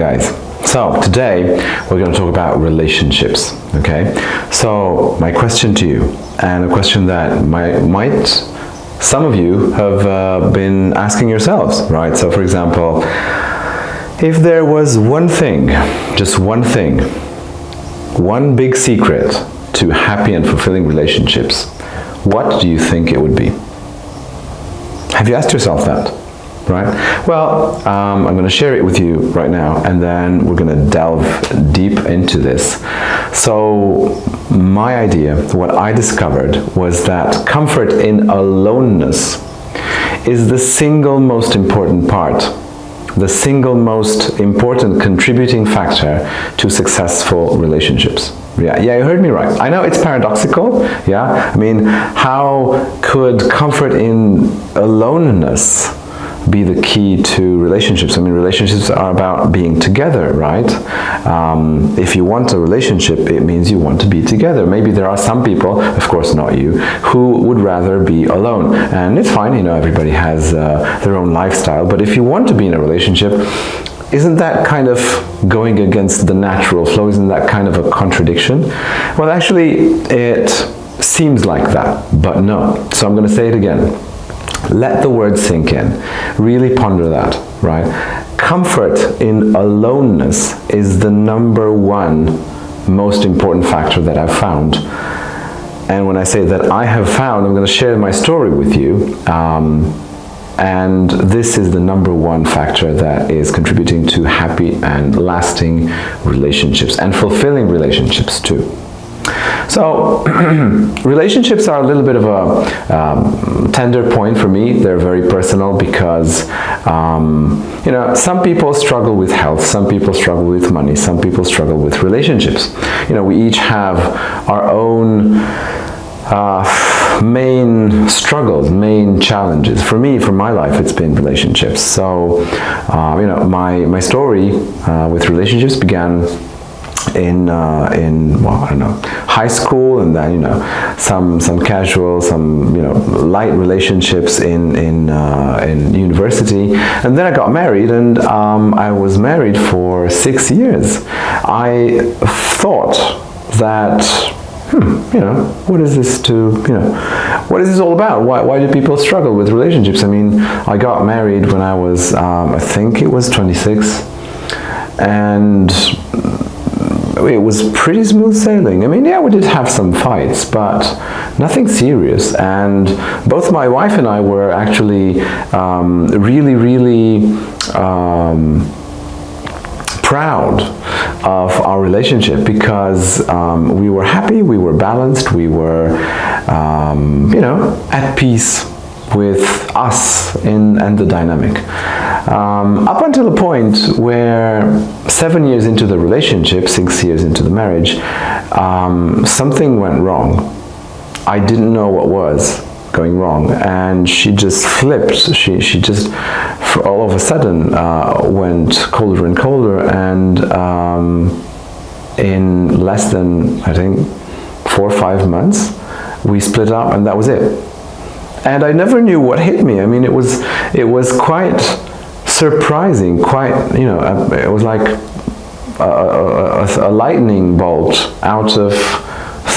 guys. So today we're going to talk about relationships, okay? So my question to you, and a question that might some of you have been asking yourselves, right? So for example, if there was one thing, just one thing, one big secret to happy and fulfilling relationships, what do you think it would be? Have you asked yourself that? Right? Well, I'm going to share it with you right now, and then we're going to delve deep into this. So my idea, what I discovered, was that comfort in aloneness is the single most important part, the single most important contributing factor to successful relationships. Yeah, you heard me right. I know it's paradoxical, yeah? I mean, how could comfort in aloneness be the key to relationships? I mean, relationships are about being together, right? If you want a relationship, it means you want to be together. Maybe there are some people, of course not you, who would rather be alone. And it's fine, you know, everybody has their own lifestyle. But if you want to be in a relationship, isn't that kind of going against the natural flow? Isn't that kind of a contradiction? Well, actually, it seems like that, but no. So I'm going to say it again. Let the word sink in. Really ponder that, right? Comfort in aloneness is the number one most important factor that I've found. And when I say that I have found, I'm going to share my story with you. And this is the number one factor that is contributing to happy and lasting relationships and fulfilling relationships too. So, relationships are a little bit of a tender point for me. They're very personal because, you know, some people struggle with health, some people struggle with money, some people struggle with relationships. You know, we each have our own main struggles, main challenges. For me, for my life, it's been relationships. So, you know, my story with relationships began in well, I don't know, high school, and then, you know, some casual, some, you know, light relationships in university, and then I got married, and I was married for 6 years. I thought that, you know, what is this what is this all about? Why do people struggle with relationships? I mean, I got married when I was, I think it was 26, and it was pretty smooth sailing. I mean, yeah, we did have some fights, but nothing serious. And both my wife and I were actually really proud of our relationship, because we were happy, we were balanced, we were, you know, at peace with us and the dynamic. Up until a point where 7 years into the relationship, 6 years into the marriage, something went wrong. I didn't know what was going wrong, and she just flipped. She just, all of a sudden, went colder and colder, and in less than, I think, 4 or 5 months, we split up, and that was it. And I never knew what hit me. I mean, it was quite surprising, quite, you know, it was like a lightning bolt out of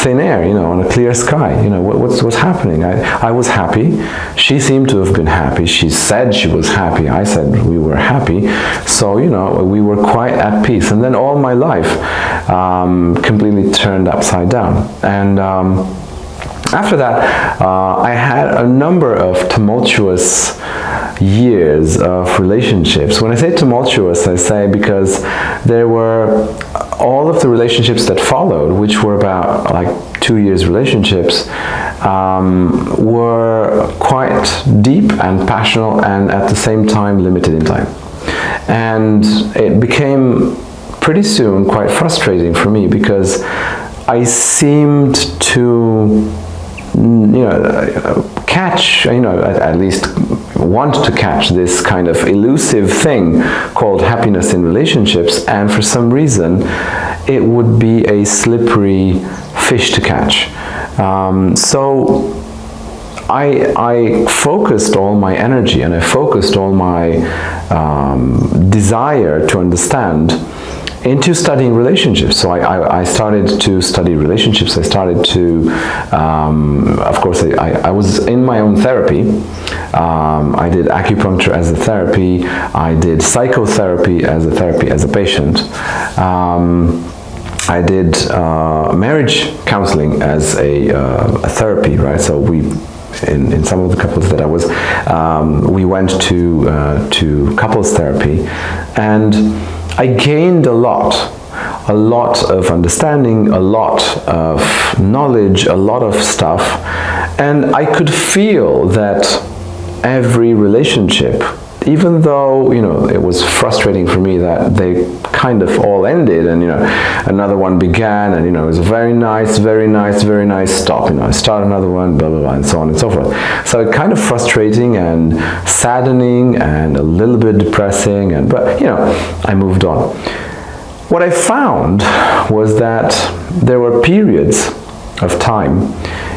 thin air, you know, on a clear sky. You know, what's happening? I was happy. She seemed to have been happy. She said she was happy. I said we were happy. So, you know, we were quite at peace. And then all my life completely turned upside down. And after that, I had a number of tumultuous years of relationships. When I say tumultuous, I say because there were all of the relationships that followed, which were about like 2 years relationships, were quite deep and passionate, and at the same time limited in time. And it became pretty soon quite frustrating for me, because I seemed to, you know, catch, you know, at least want to catch this kind of elusive thing called happiness in relationships, and for some reason it would be a slippery fish to catch. So I focused all my energy and I focused all my desire to understand into studying relationships. So I started to study relationships. I started to, of course, I was in my own therapy. I did acupuncture as a therapy. I did psychotherapy as a therapy as a patient. I did marriage counseling as a therapy, right? So in some of the couples that I was, we went to couples therapy, and I gained a lot of understanding, a lot of knowledge, a lot of stuff, and I could feel that every relationship, even though, you know, it was frustrating for me that they kind of all ended and, you know, another one began, and, you know, it was a very nice stop, you know, I start another one, blah, blah, blah, and so on and so forth. So it kind of frustrating and saddening and a little bit depressing, but, you know, I moved on. What I found was that there were periods of time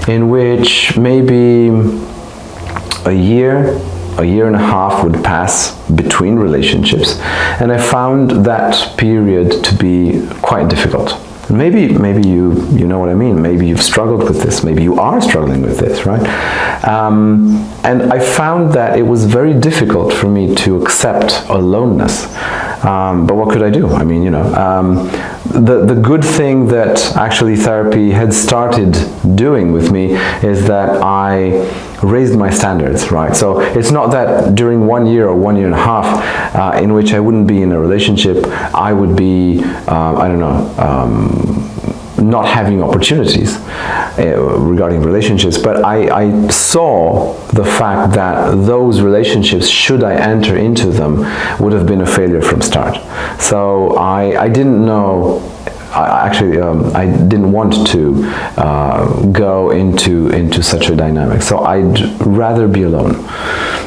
in which maybe a year and a half would pass between relationships, and I found that period to be quite difficult. Maybe you know what I mean. Maybe you've struggled with this. Maybe you are struggling with this, right? And I found that it was very difficult for me to accept aloneness. But what could I do? I mean, you know, the good thing that actually therapy had started doing with me is that I raised my standards, right? So it's not that during 1 year or 1 year and a half in which I wouldn't be in a relationship, I would be, I don't know, not having opportunities regarding relationships, but I saw the fact that those relationships, should I enter into them, would have been a failure from start. So I didn't know, I didn't want to go into such a dynamic. So I'd rather be alone.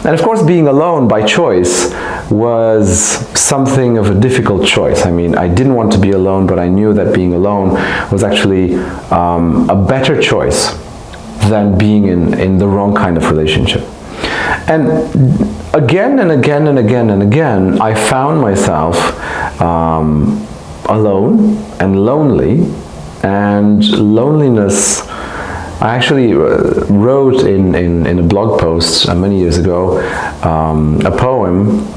And of course, being alone by choice was something of a difficult choice. I mean, I didn't want to be alone, but I knew that being alone was actually a better choice than being in the wrong kind of relationship. And again and again and again and again, I found myself alone and lonely, and loneliness. I actually wrote in a blog post many years ago a poem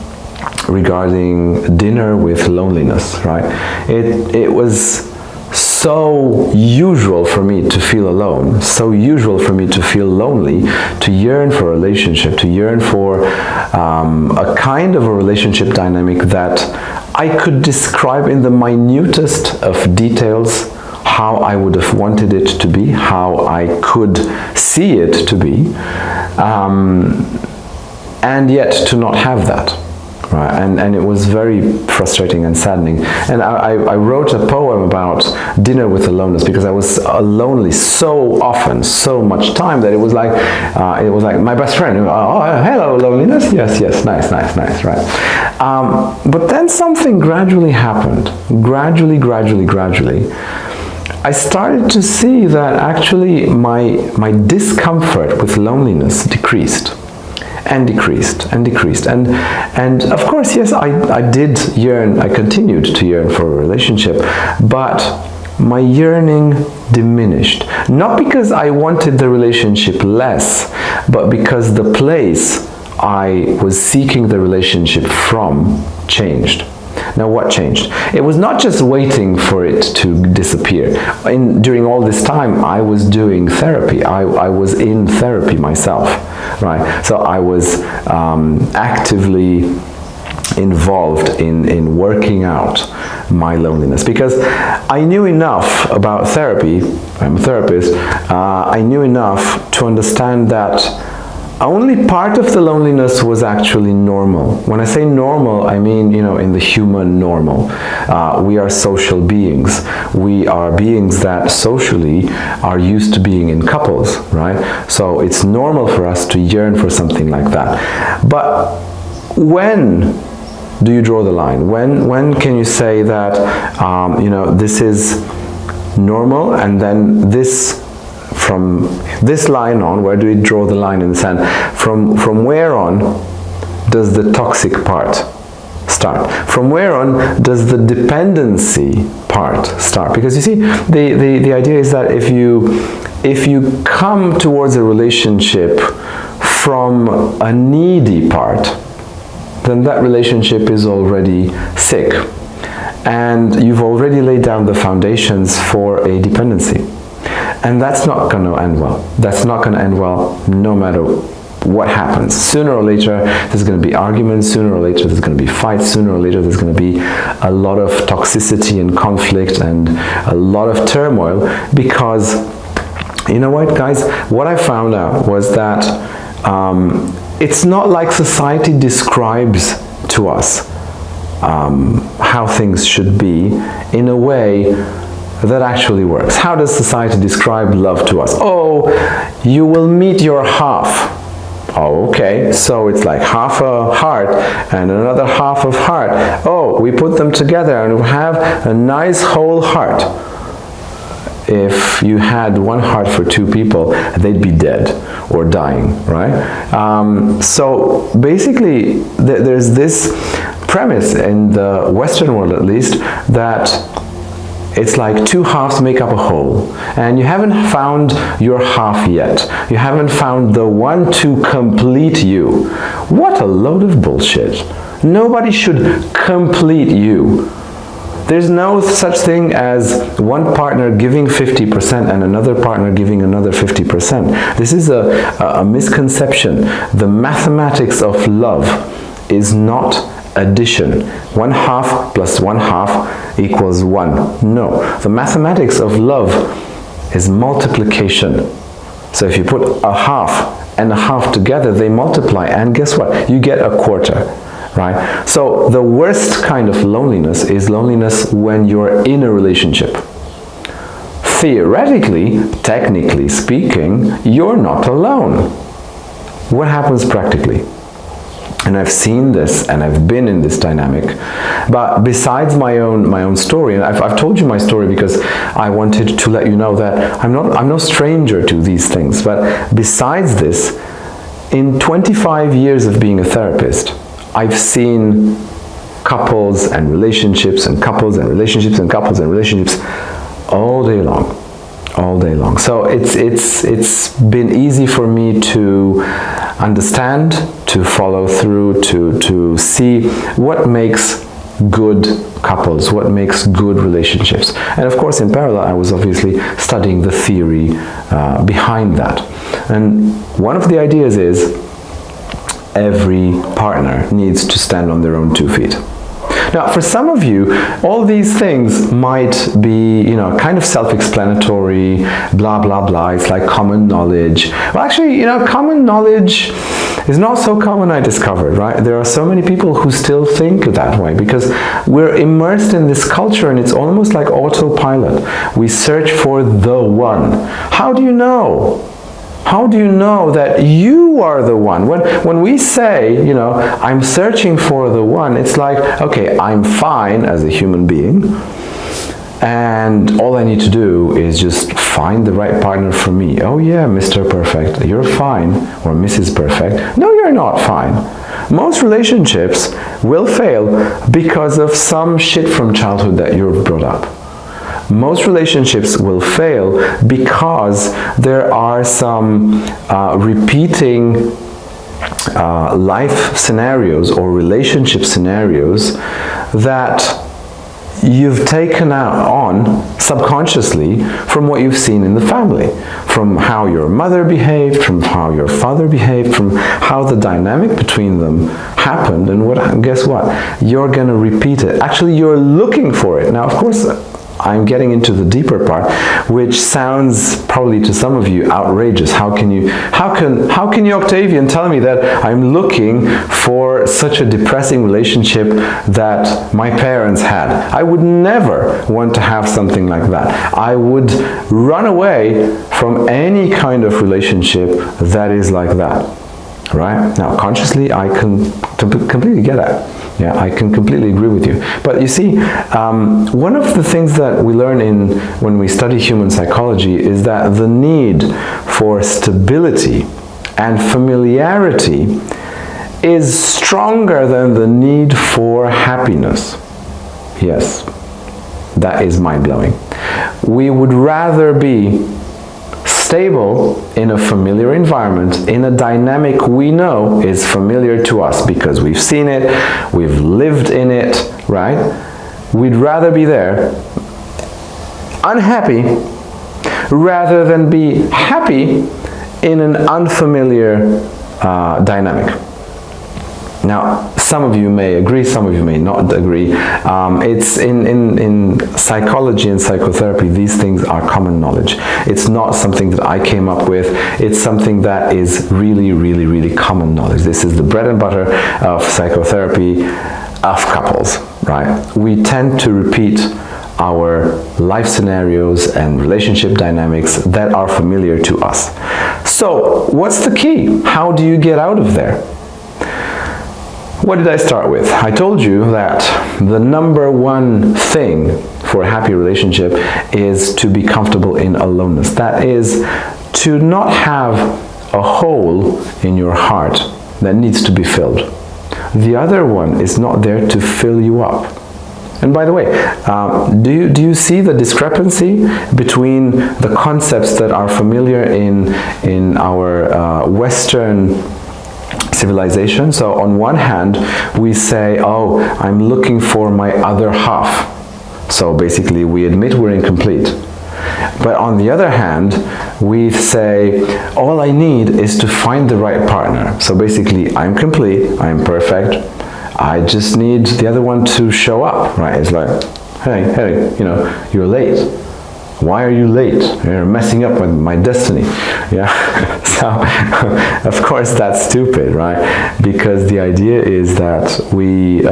regarding dinner with loneliness, right? It was so usual for me to feel alone, so usual for me to feel lonely, to yearn for a relationship, to yearn for a kind of a relationship dynamic that I could describe in the minutest of details how I would have wanted it to be, how I could see it to be, and yet to not have that. Right? And it was very frustrating and saddening. And I wrote a poem about dinner with aloneness, because I was lonely so often, so much time, that it was like my best friend. Oh, hello, loneliness. Yes, nice, right? But then something gradually happened. Gradually. I started to see that actually my discomfort with loneliness decreased. And of course, yes, I did yearn, I continued to yearn for a relationship, but my yearning diminished. Not because I wanted the relationship less, but because the place I was seeking the relationship from changed. Now, what changed? It was not just waiting for it to disappear. During all this time, I was doing therapy. I was in therapy myself, right? So I was actively involved in working out my loneliness, because I knew enough about therapy. I'm a therapist. I knew enough to understand that only part of the loneliness was actually normal. When I say normal, I mean, you know, in the human normal. We are social beings. We are beings that socially are used to being in couples, right? So it's normal for us to yearn for something like that. But when do you draw the line? When can you say that, you know, this is normal, and then this from this line on, where do we draw the line in the sand? From where on does the toxic part start? From where on does the dependency part start? Because you see, the idea is that if you come towards a relationship from a needy part, then that relationship is already sick. And you've already laid down the foundations for a dependency. And that's not going to end well. That's not going to end well no matter what happens. Sooner or later, there's going to be arguments. Sooner or later, there's going to be fights. Sooner or later, there's going to be a lot of toxicity and conflict and a lot of turmoil, because, you know what, guys? What I found out was that it's not like society describes to us how things should be in a way that actually works. How does society describe love to us? Oh, you will meet your half. Oh, okay, so it's like half a heart and another half of heart. Oh, we put them together and we have a nice whole heart. If you had one heart for two people, they'd be dead or dying, right? So basically, there's this premise in the Western world, at least, that it's like two halves make up a whole, and you haven't found your half yet. You haven't found the one to complete you. What a load of bullshit. Nobody should complete you. There's no such thing as one partner giving 50% and another partner giving another 50%. This is a misconception. The mathematics of love is not addition. One half plus one half equals one. No. The mathematics of love is multiplication. So if you put a half and a half together, they multiply, and guess what? You get a quarter. Right? So the worst kind of loneliness is loneliness when you're in a relationship. Theoretically, technically speaking, you're not alone. What happens practically? And I've seen this, and I've been in this dynamic. But besides my own story, and I've told you my story because I wanted to let you know that I'm no stranger to these things. But besides this, in 25 years of being a therapist, I've seen couples and relationships and couples and relationships and couples and relationships all day long. All day long. So it's been easy for me to understand, to follow through, to see what makes good couples, what makes good relationships. And of course, in parallel, I was obviously studying the theory behind that. And one of the ideas is every partner needs to stand on their own 2 feet. Now, for some of you, all these things might be, kind of self-explanatory, blah, blah, blah. It's like common knowledge. Well, actually, common knowledge is not so common, I discovered, right? There are so many people who still think that way because we're immersed in this culture, and it's almost like autopilot. We search for the one. How do you know? How do you know that you are the one? When we say, I'm searching for the one, it's like, okay, I'm fine as a human being, and all I need to do is just find the right partner for me. Oh yeah, Mr. Perfect, you're fine, or Mrs. Perfect. No, you're not fine. Most relationships will fail because of some shit from childhood that you've brought up. Most relationships will fail because there are some repeating life scenarios or relationship scenarios that you've taken on subconsciously from what you've seen in the family, from how your mother behaved, from how your father behaved, from how the dynamic between them happened, and guess what? You're going to repeat it. Actually, you're looking for it. Now, of course, I'm getting into the deeper part, which sounds probably to some of you outrageous. How can you, Octavian, tell me that I'm looking for such a depressing relationship that my parents had? I would never want to have something like that. I would run away from any kind of relationship that is like that. right? Now, consciously, I can completely get that. Yeah, I can completely agree with you. But you see, one of the things that we learn when we study human psychology is that the need for stability and familiarity is stronger than the need for happiness. Yes, that is mind-blowing. We would rather be stable in a familiar environment, in a dynamic we know is familiar to us because we've seen it, we've lived in it, right? We'd rather be there unhappy rather than be happy in an unfamiliar dynamic. Now, some of you may agree, some of you may not agree. It's in psychology and psychotherapy, these things are common knowledge. It's not something that I came up with. It's something that is really, really, really common knowledge. This is the bread and butter of psychotherapy of couples, right? We tend to repeat our life scenarios and relationship dynamics that are familiar to us. So, what's the key? How do you get out of there? What did I start with? I told you that the number one thing for a happy relationship is to be comfortable in aloneness. That is, to not have a hole in your heart that needs to be filled. The other one is not there to fill you up. And by the way, do you see the discrepancy between the concepts that are familiar in our Western civilization? So on one hand, we say, oh, I'm looking for my other half. So basically, we admit we're incomplete. But on the other hand, we say, all I need is to find the right partner. So basically, I'm complete, I'm perfect, I just need the other one to show up, right? It's like, hey, you know, you're late. Why are you late? You're messing up with my destiny. Yeah. So, of course, that's stupid, right? Because the idea is that we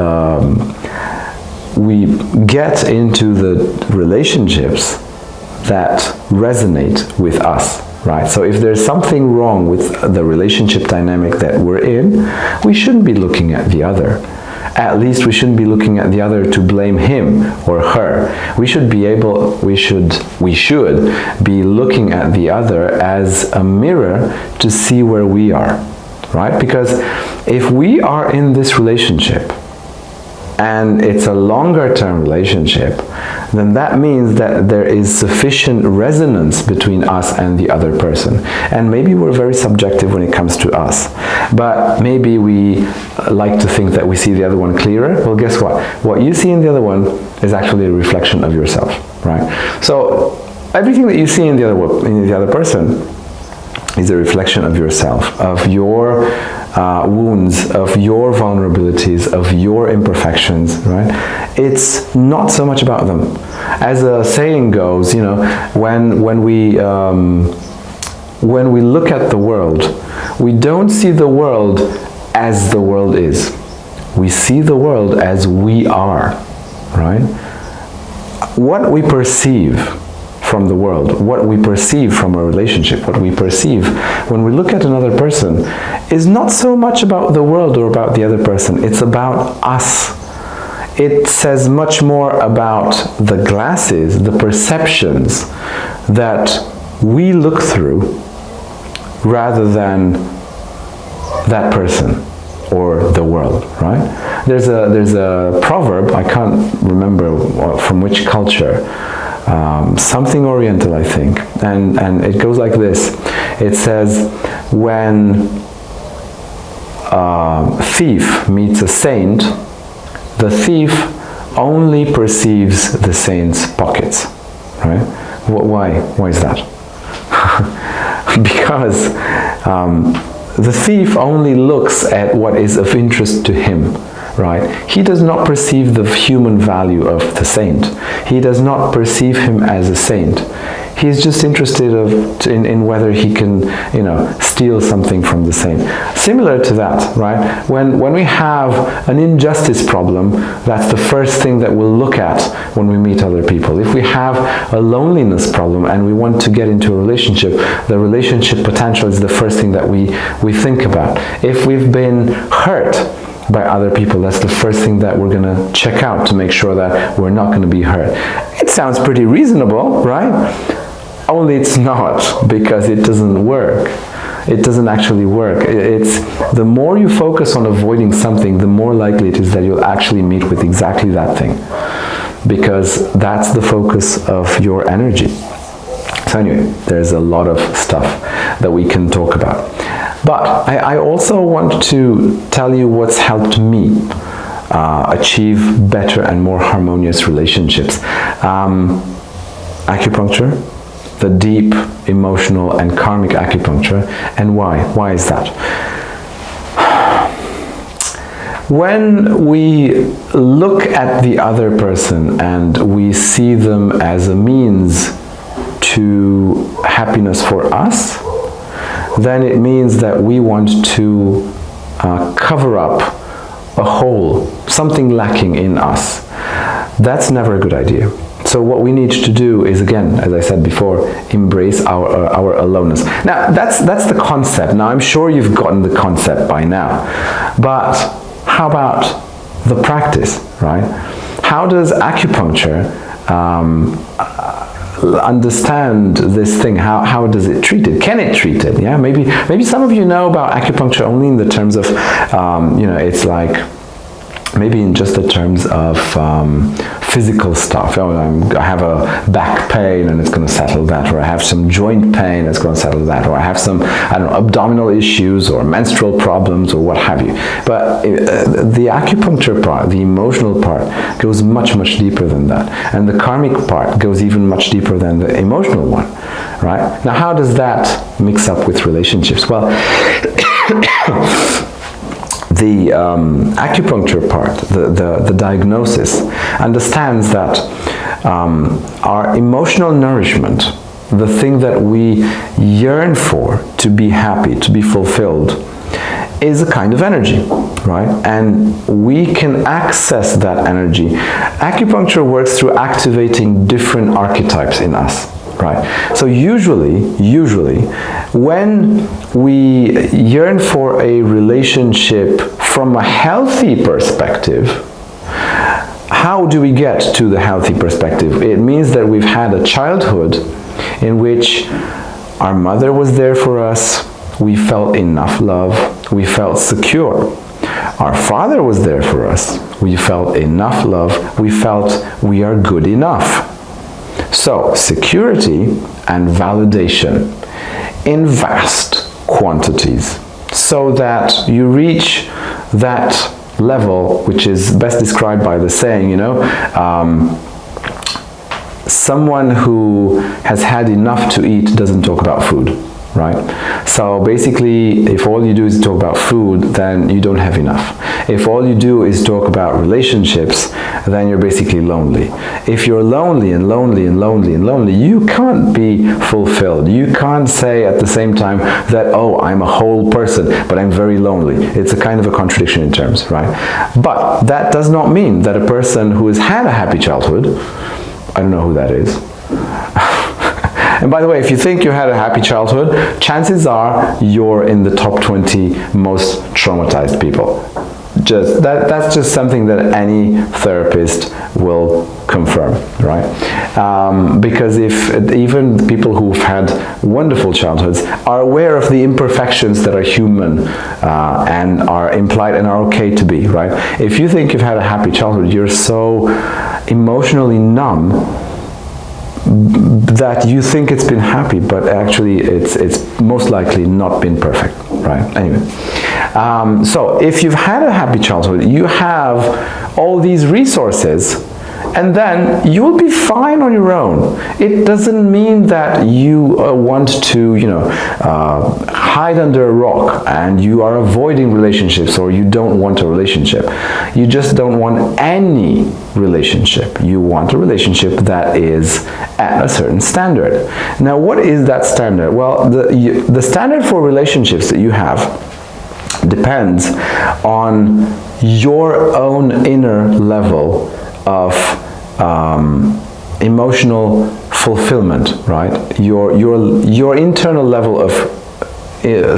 get into the relationships that resonate with us, right? So if there's something wrong with the relationship dynamic that we're in, we shouldn't be looking at the other. At least we shouldn't be looking at the other to blame him or her. We should be looking at the other as a mirror to see where we are, right? Because if we are in this relationship and it's a longer term relationship, then that means that there is sufficient resonance between us and the other person. And maybe we're very subjective when it comes to us, but maybe we like to think that we see the other one clearer. Well, guess what? What you see in the other one is actually a reflection of yourself, right? So everything that you see in the other person is a reflection of yourself, of your wounds, of your vulnerabilities, of your imperfections, right? It's not so much about them. As a saying goes, you know, when we look at the world, we don't see the world as the world is. We see the world as we are, right? What we perceive from the world, what we perceive from a relationship, what we perceive when we look at another person is not so much about the world or about the other person, it's about us. It says much more about the glasses, the perceptions that we look through rather than that person or the world, right? There's a proverb, I can't remember from which culture, something Oriental, I think, and it goes like this. It says, when a thief meets a saint, the thief only perceives the saint's pockets, right? Why is that? Because the thief only looks at what is of interest to him, right? He does not perceive the human value of the saint. He does not perceive him as a saint. He's just interested in whether he can, you know, steal something from the saint. similar to that, right? When we have an injustice problem, that's the first thing that we'll look at when we meet other people. If we have a loneliness problem and we want to get into a relationship, the relationship potential is the first thing that we think about. If we've been hurt by other people, that's the first thing that we're going to check out to make sure that we're not going to be hurt. It sounds pretty reasonable, right? Only it's not, because it doesn't work. It doesn't actually work. It's the more you focus on avoiding something, the more likely it is that you'll actually meet with exactly that thing, because that's the focus of your energy. So anyway, there's a lot of stuff that we can talk about. But I also want to tell you what's helped me achieve better and more harmonious relationships. Acupuncture, the deep emotional and karmic acupuncture. And why? Why is that? When we look at the other person and we see them as a means to happiness for us, then it means that we want to cover up a hole, something lacking in us. That's never a good idea. So what we need to do is, again, as I said before, embrace our aloneness. Now, that's the concept. Now, I'm sure you've gotten the concept by now. But how about the practice, right? How does acupuncture understand this thing? How does it treat it? Can it treat it? Yeah, maybe some of you know about acupuncture only in the terms of, you know, it's like, maybe in just the terms of physical stuff. Oh, I have a back pain and it's going to settle that, or I have some joint pain, it's going to settle that, or I have some, I don't know, abdominal issues or menstrual problems or what have you. But the acupuncture part, the emotional part, goes much, much deeper than that. And the karmic part goes even much deeper than the emotional one, right? Now, how does that mix up with relationships? Well, the acupuncture part, the diagnosis, understands that our emotional nourishment, the thing that we yearn for, to be happy, to be fulfilled, is a kind of energy, right? And we can access that energy. Acupuncture works through activating different archetypes in us. Right. So usually, when we yearn for a relationship from a healthy perspective, how do we get to the healthy perspective? It means that we've had a childhood in which our mother was there for us, we felt enough love, we felt secure. Our father was there for us, we felt enough love, we felt we are good enough. So, security and validation in vast quantities, so that you reach that level, which is best described by the saying, you know, someone who has had enough to eat doesn't talk about food, right? So basically, if all you do is talk about food, then you don't have enough. If all you do is talk about relationships, then you're basically lonely. If you're lonely and lonely and lonely and lonely, you can't be fulfilled. You can't say at the same time that, oh, I'm a whole person, but I'm very lonely. It's a kind of a contradiction in terms, right? But that does not mean that a person who has had a happy childhood, I don't know who that is. And by the way, if you think you had a happy childhood, chances are you're in the top 20 most traumatized people. That's just something that any therapist will confirm, right? Because if even people who've had wonderful childhoods are aware of the imperfections that are human and are implied and are okay to be, right? If you think you've had a happy childhood, you're so emotionally numb that you think it's been happy, but actually it's most likely not been perfect, right? Anyway, so if you've had a happy childhood, you have all these resources, and then you will be fine on your own. It doesn't mean that you want to, you know, hide under a rock and you are avoiding relationships, or you don't want a relationship. You just don't want any relationship. You want a relationship that is at a certain standard. Now, what is that standard? Well, the standard for relationships that you have depends on your own inner level of emotional fulfillment, right? Your internal level of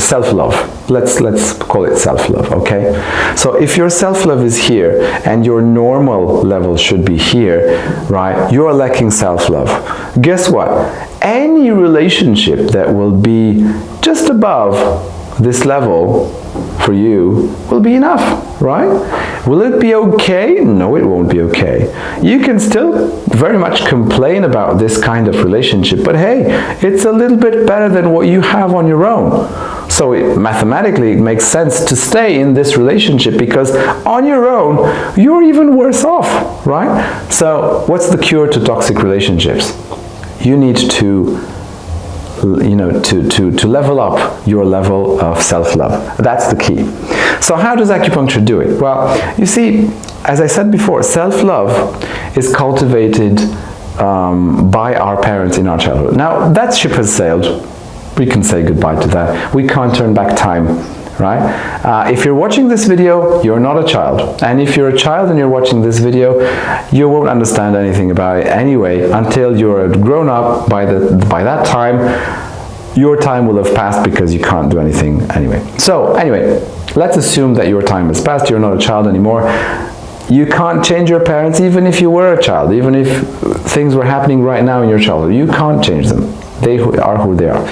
self-love. Let's call it self-love, okay? So if your self-love is here and your normal level should be here, right? You're lacking self-love. Guess what? Any relationship that will be just above this level for you will be enough, right? Will it be okay? No, it won't be okay. You can still very much complain about this kind of relationship, but hey, it's a little bit better than what you have on your own. So mathematically, it makes sense to stay in this relationship because on your own, you're even worse off, right? So what's the cure to toxic relationships? You need to to level up your level of self-love. That's the key. So how does acupuncture do it? Well, you see, as I said before, self-love is cultivated by our parents in our childhood. Now, that ship has sailed. We can say goodbye to that. We can't turn back time, right? If you're watching this video, you're not a child. And if you're a child and you're watching this video, you won't understand anything about it anyway until you're grown up. By that time, your time will have passed because you can't do anything anyway. So anyway, let's assume that your time has passed. You're not a child anymore. You can't change your parents even if you were a child, even if things were happening right now in your childhood. You can't change them. They are who they are.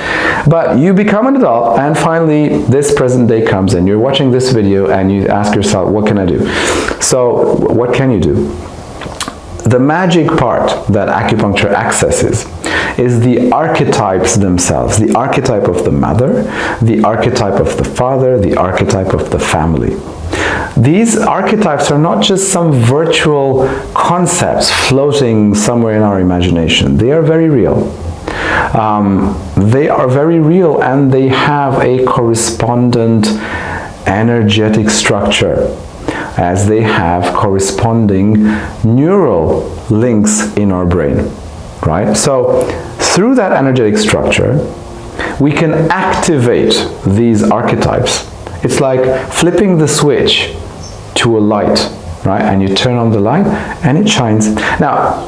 But you become an adult and finally this present day comes and you're watching this video and you ask yourself, what can I do? So what can you do? The magic part that acupuncture accesses is the archetypes themselves. The archetype of the mother, the archetype of the father, the archetype of the family. These archetypes are not just some virtual concepts floating somewhere in our imagination. They are very real. They are very real and they have a correspondent energetic structure as they have corresponding neural links in our brain, right? So through that energetic structure, we can activate these archetypes. It's like flipping the switch to a light, right? And you turn on the light and it shines. Now,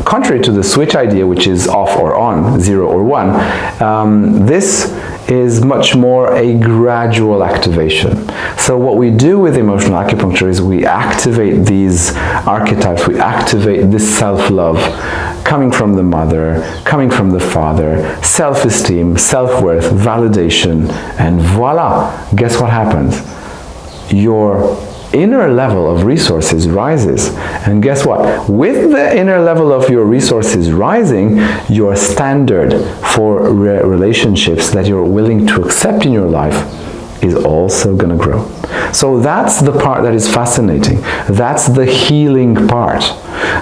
contrary to the switch idea, which is off or on, 0 or 1, this is much more a gradual activation. So what we do with emotional acupuncture is we activate these archetypes, we activate this self-love coming from the mother, coming from the father, self-esteem, self-worth, validation, and voila, guess what happens? Your inner level of resources rises, and guess what? With the inner level of your resources rising, your standard for relationships that you're willing to accept in your life is also going to grow. So that's the part that is fascinating. That's the healing part.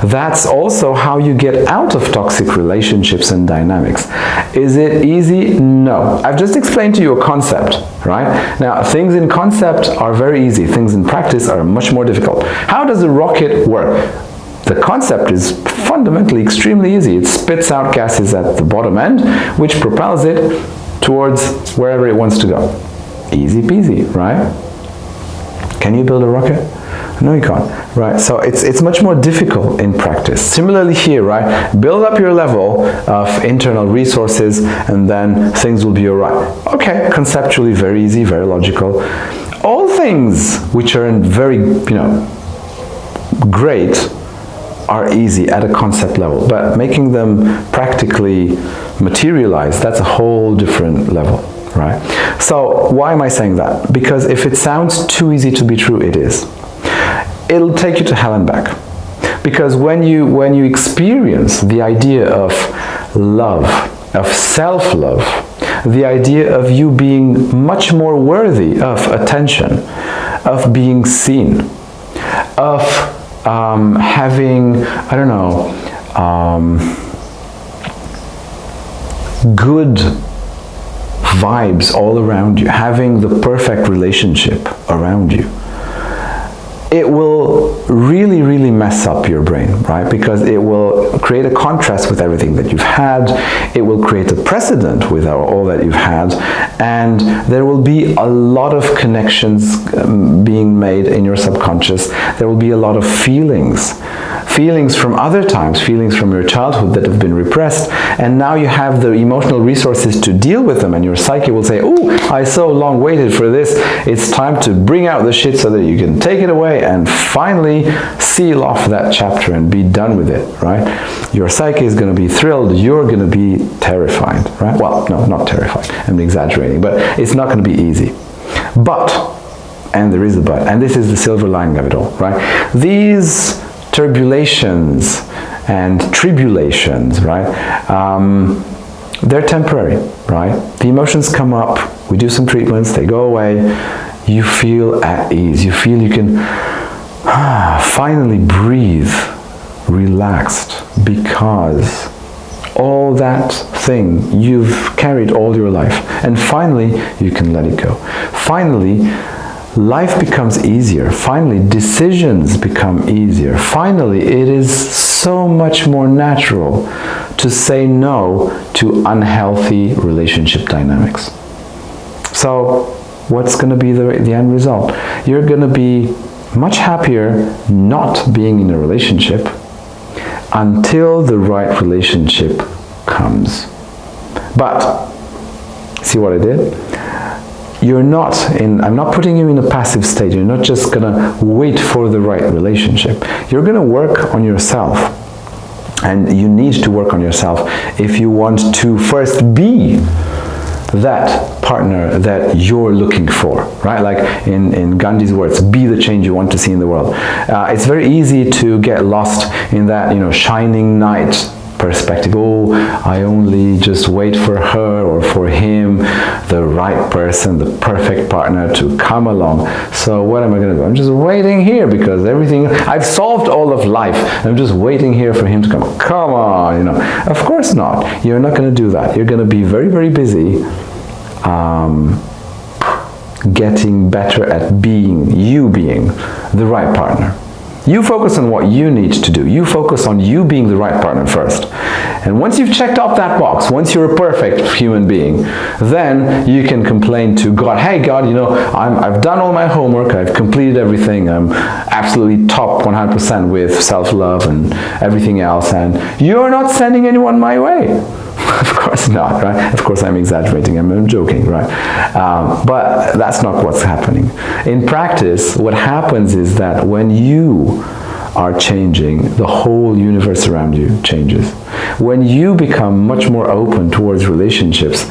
That's also how you get out of toxic relationships and dynamics. Is it easy? No. I've just explained to you a concept, right? Now, things in concept are very easy. Things in practice are much more difficult. How does a rocket work? The concept is fundamentally extremely easy. It spits out gases at the bottom end, which propels it towards wherever it wants to go. Easy peasy, right? Can you build a rocket? No, you can't, right? So it's much more difficult in practice. Similarly here, right? Build up your level of internal resources and then things will be all right. Okay, conceptually very easy, very logical. All things which are very, great are easy at a concept level, but making them practically materialize, that's a whole different level. Right? So why am I saying that? Because if it sounds too easy to be true, it is. It'll take you to hell and back. Because when you experience the idea of love, of self-love, the idea of you being much more worthy of attention, of being seen, of having, I don't know, good vibes all around you, having the perfect relationship around you, it will really, really mess up your brain, right? Because it will create a contrast with everything that you've had. It will create a precedent with all that you've had, and there will be a lot of connections being made in your subconscious. There will be a lot of feelings from other times, feelings from your childhood that have been repressed, and now you have the emotional resources to deal with them, and your psyche will say, oh, I so long waited for this, it's time to bring out the shit so that you can take it away and finally seal off that chapter and be done with it, right? Your psyche is going to be thrilled, you're going to be terrified, right? Well, no, not terrified, I'm exaggerating, but it's not going to be easy. But, and there is a but, and this is the silver lining of it all, right? These turbulations and tribulations, right? They're temporary, right? The emotions come up, we do some treatments, they go away, you feel at ease, you feel you can finally breathe relaxed, because all that thing you've carried all your life, and finally you can let it go. Finally, life becomes easier. Finally, decisions become easier. Finally, it is so much more natural to say no to unhealthy relationship dynamics. So, what's going to be the end result? You're going to be much happier not being in a relationship until the right relationship comes. But, see what I did? You're not in, I'm not putting you in a passive state. You're not just gonna wait for the right relationship. You're gonna work on yourself. And you need to work on yourself if you want to first be that partner that you're looking for, right? Like in Gandhi's words, be the change you want to see in the world. It's very easy to get lost in that, shining knight perspective. Oh, I only just wait for her or for him, the right person, the perfect partner to come along. So what am I going to do? I'm just waiting here because everything, I've solved all of life. I'm just waiting here for him to come. Come on, Of course not. You're not going to do that. You're going to be very, very busy getting better at being the right partner. You focus on what you need to do. You focus on you being the right partner first. And once you've checked off that box, once you're a perfect human being, then you can complain to God, hey God, I've done all my homework, I've completed everything, I'm absolutely top 100% with self-love and everything else, and you're not sending anyone my way. Of course not, right? Of course I'm exaggerating, I'm joking, right? But that's not what's happening. In practice, what happens is that when you are changing, the whole universe around you changes. When you become much more open towards relationships,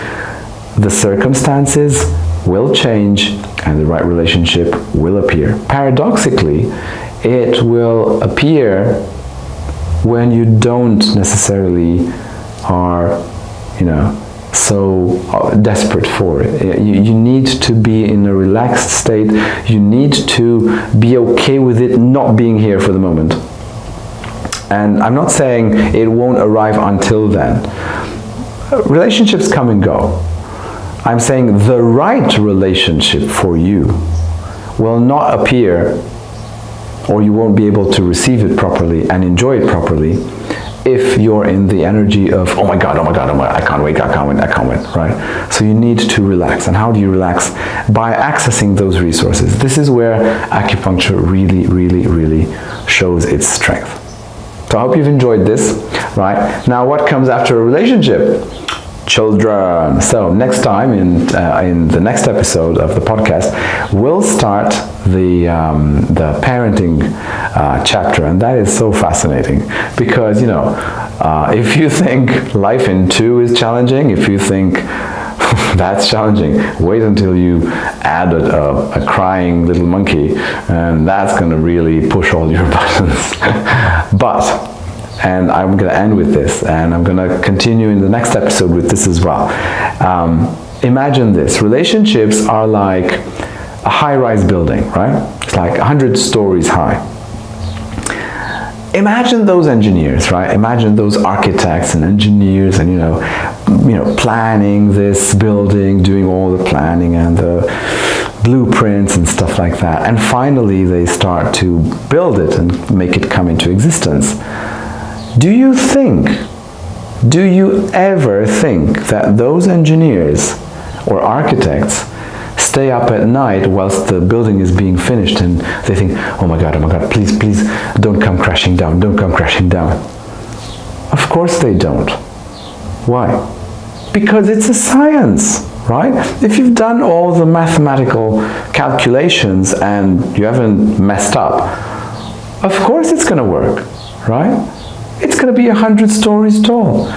the circumstances will change and the right relationship will appear. Paradoxically, it will appear when you don't necessarily are, so desperate for it. You need to be in a relaxed state. You need to be okay with it not being here for the moment. And I'm not saying it won't arrive until then. Relationships come and go. I'm saying the right relationship for you will not appear, or you won't be able to receive it properly and enjoy it properly if you're in the energy of, oh my God, I can't wait, right? So you need to relax. And how do you relax? By accessing those resources. This is where acupuncture really, really, really shows its strength. So I hope you've enjoyed this, right? Now what comes after a relationship? Children. So next time, in the next episode of the podcast, we'll start the parenting chapter, and that is so fascinating because if you think life in two is challenging, if you think that's challenging, wait until you add a crying little monkey, and that's going to really push all your buttons. And I'm going to end with this, and I'm going to continue in the next episode with this as well. Imagine this. Relationships are like a high-rise building, right? It's like 100 stories high. Imagine those engineers, right? Imagine those architects and engineers and, planning this building, doing all the planning and the blueprints and stuff like that, and finally they start to build it and make it come into existence. Do you ever think that those engineers or architects stay up at night whilst the building is being finished and they think, oh my God, please, please don't come crashing down, don't come crashing down? Of course they don't. Why? Because it's a science, right? If you've done all the mathematical calculations and you haven't messed up, of course it's going to work, right? It's going to be 100 stories tall.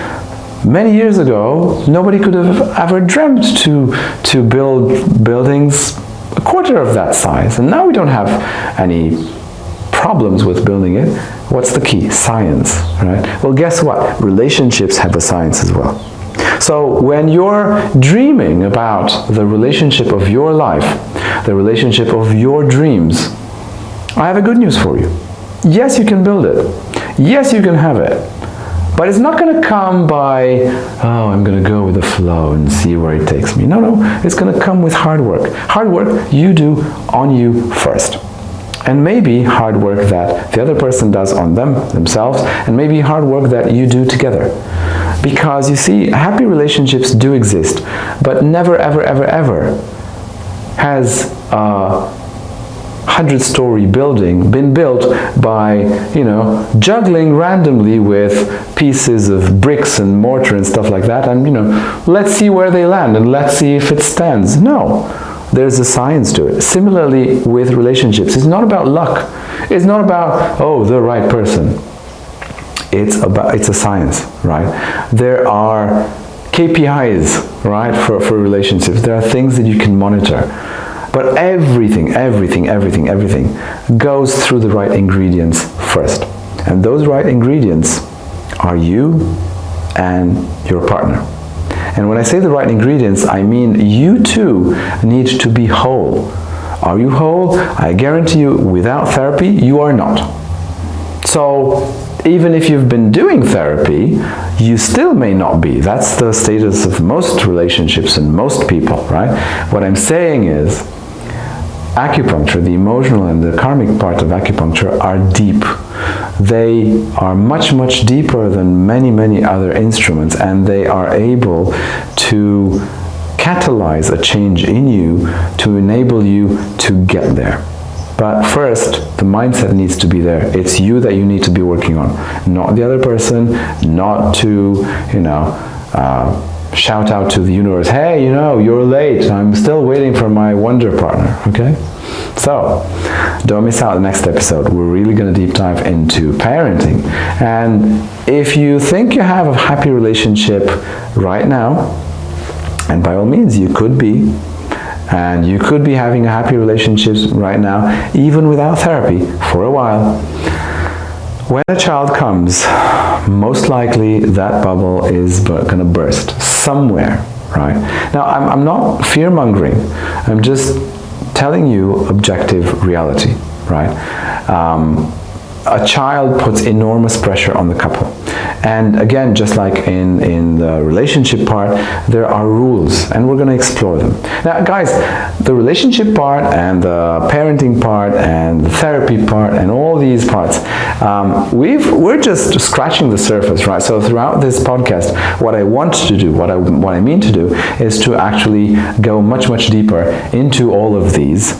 Many years ago, nobody could have ever dreamt to build buildings a quarter of that size. And now we don't have any problems with building it. What's the key? Science, right? Well, guess what? Relationships have a science as well. So when you're dreaming about the relationship of your life, the relationship of your dreams, I have a good news for you. Yes, you can build it. Yes, you can have it. But it's not going to come by, oh, I'm going to go with the flow and see where it takes me. No, it's going to come with hard work. Hard work you do on you first. And maybe hard work that the other person does on themselves, and maybe hard work that you do together. Because you see, happy relationships do exist, but never, ever, ever, ever has a 100-story building been built by, juggling randomly with pieces of bricks and mortar and stuff like that, and let's see where they land and let's see if it stands. No, there's a science to it. Similarly with relationships, it's not about luck. It's not about, oh, the right person. It's a science, right? There are KPIs, right, for relationships. There are things that you can monitor. But everything goes through the right ingredients first. And those right ingredients are you and your partner. And when I say the right ingredients, I mean you two need to be whole. Are you whole? I guarantee you, without therapy, you are not. So even if you've been doing therapy, you still may not be. That's the status of most relationships and most people, right? What I'm saying is, acupuncture, the emotional and the karmic part of acupuncture, are deep. They are much, much deeper than many, many other instruments, and they are able to catalyze a change in you to enable you to get there. But first, the mindset needs to be there. It's you that you need to be working on, not the other person, not to, shout out to the universe, hey, you're late, I'm still waiting for my wonder partner, okay? So, don't miss out the next episode. We're really going to deep dive into parenting. And if you think you have a happy relationship right now, and by all means you could be, and you could be having a happy relationship right now, even without therapy, for a while, when a child comes, most likely that bubble is going to burst somewhere, right? Now, I'm not fear-mongering. I'm just telling you objective reality, right? A child puts enormous pressure on the couple. And again, just like in the relationship part, there are rules, and we're going to explore them. Now, guys, the relationship part and the parenting part and the therapy part and all these parts, we're just scratching the surface, right? So throughout this podcast, what I want to do, what I mean to do, is to actually go much, much deeper into all of these,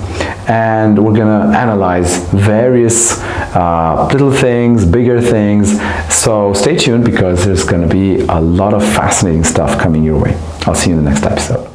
and we're going to analyze various little things, bigger things. So stay tuned, because there's going to be a lot of fascinating stuff coming your way. I'll see you in the next episode.